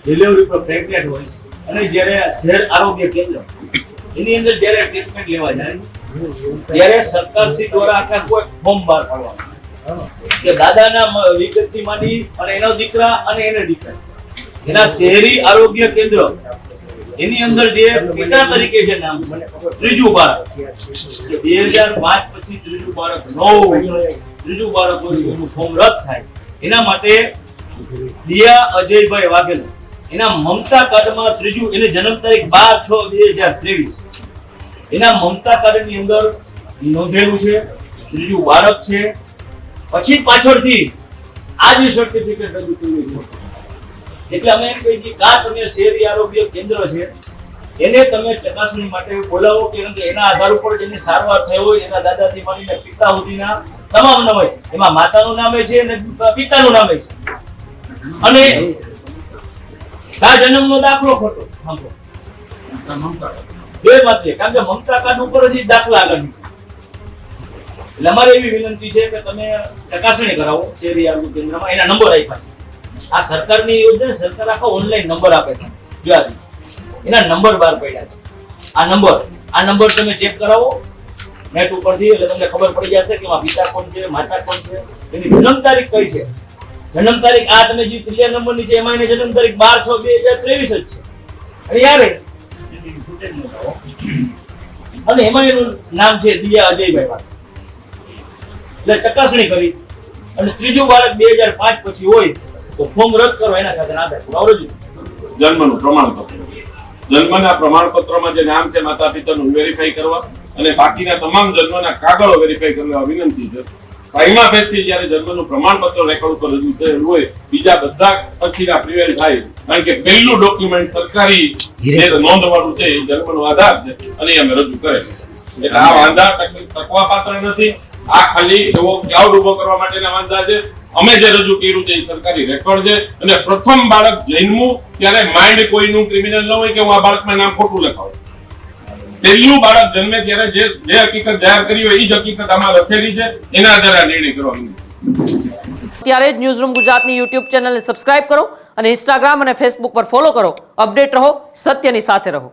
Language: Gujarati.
ડિલિવરી પર પ્રેગ્નેન્ટ હોય અને જ્યારે શહેર આરોગ્ય કેન્દ્ર એની અંદર જ્યારે ટ્રીટમેન્ટ લેવા જાય ત્યારે સરકારશ્રી દ્વારા આખા કોઈ ફોર્મ બહાર પાડવામાં કે દાદાના વિગતથી માંડી અને એનો દીકરા અને એને દીકરા એના શહેરી આરોગ્ય કેન્દ્ર એની અંદર જે પિતા તરીકે જે નામ ત્રીજું બાળક 2005 પછી ત્રીજું બાળક ત્રીજું બાળક હોય એનું ફોર્મ રદ થાય એના માટે દિયા અજયભાઈ વાઘેલા એના મમતા કાર્ડમાં ત્રીજું એને જન્મ તારીખ 12/6/2023 એના મમતા કાર્ડની અંદર નોંધેલું છે ત્રીજું બાળક છે પછી પાછળથી આ જે સર્ટિફિકેટ રજૂ થયું છે એટલે અમે એમ કહીએ કે કા તમે શહેરી આરોગ્ય કેન્દ્ર છે એને તમે ચકાસણી માટે બોલાવો કે એના આધાર ઉપર જેની સારવાર થઈ હોય એના દાદાથી માંડીને પિતા સુધીના તમામ નામ હોય એમાં માતાનું નામે છે અને પિતાનું નામે છે અને આ જન્મનો દાખલો ખોટો બે વાત છે કારણ કે મમતા કાર્ડ ઉપર જ દાખલા આગળ એટલે અમારે એવી વિનંતી છે કે તમે ચકાસણી કરાવો શહેરી આરોગ્ય કેન્દ્રમાં એના નંબર આપ્યા છે આ સરકારની યોજના સરકાર આખો ઓનલાઈન નંબર આપે છે જો એના નંબર બહાર પડ્યા છે આ નંબર તમે ચેક કરાવો નેટ ઉપરથી એટલે તમને ખબર પડી જશે કે પિતા કોણ છે માતા કોણ છે એની જન્મ તારીખ કઈ છે જન્મ તારીખ આ તમે જે ત્રીજા નંબરની છે એમાં એની જન્મ તારીખ 12/6/2023 જ છે અને યારે અને એમાં એનું નામ છે દિયા અજયભાઈ વાઘેલા એટલે ચકાસણી કરી અને ત્રીજું બાળક 2005 પછી હોય તો ફોર્મ રદ કરો એના સાથે આધાર પુરાવો રજૂ જન્મનું પ્રમાણપત્ર જન્મના પ્રમાણપત્રમાં જે નામ છે માતા પિતાનું વેરીફાઈ કરવા અને બાકીના તમામ જન્મના કાગળો વેરીફાઈ કરવા વિનંતી છે પ્રાઇમા ફેસી જ્યારે જન્મનું પ્રમાણપત્ર રેકોર્ડ ઉપર રજૂ થયેલું હોય બીજા બધા પછીના પ્રિવેલ થાય કારણ કે પહેલું ડોક્યુમેન્ટ સરકારી જે નોંધવાનું છે એ જન્મનો આધાર છે અને અમે રજૂ કરે એટલે આ વાંધા ટકવા પાત્ર નથી આ ખાલી એવો ક્લાઉડ ઉભો કરવા માટેના વાંધા છે અમે જે રજૂ કર્યું છે એ સરકારી રેકોર્ડ છે અને પ્રથમ બાળક જન્મું ત્યારે માઇન્ડ કોઈનું ક્રિમિનલ ન હોય કે હું આ બાળકના નામ ખોટું લખાવું પહેલું બાળક જન્મે ત્યારે જે હકીકત જાહેર કરી હોય એ જ હકીકત આમાં લખેલી છે એના આધારે આ નિર્ણય કરવાનો ત્યારે જ ન્યૂઝરૂમ ગુજરાતની યુટ્યુબ ચેનલને સબસ્ક્રાઇબ કરો અને ઇન્સ્ટાગ્રામ અને ફેસબુક પર ફોલો કરો અપડેટ રહો સત્યની સાથે રહો।